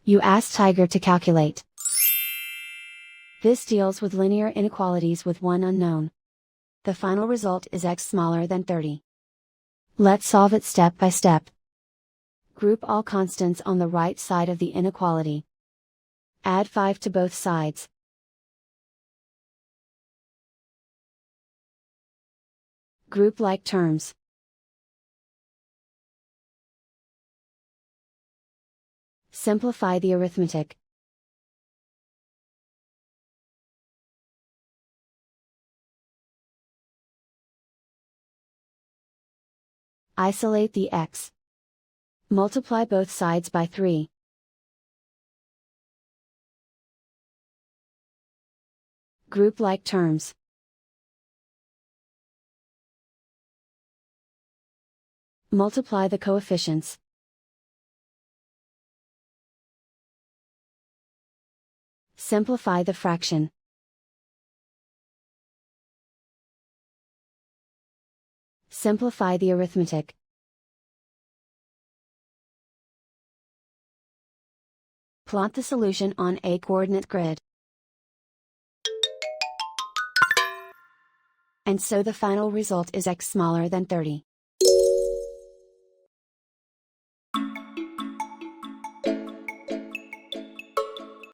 You ask Tiger to calculate. This deals with linear inequalities with one unknown. The final result is x smaller than 30. Let's solve it step by step. Group all constants on the right side of the inequality. Add 5 to both sides. Group like terms. Simplify the arithmetic. Isolate the x. Multiply both sides by 3. Group like terms. Multiply the coefficients. Simplify the fraction. Simplify the arithmetic. Plot the solution on a coordinate grid. And so the final result is x smaller than 30.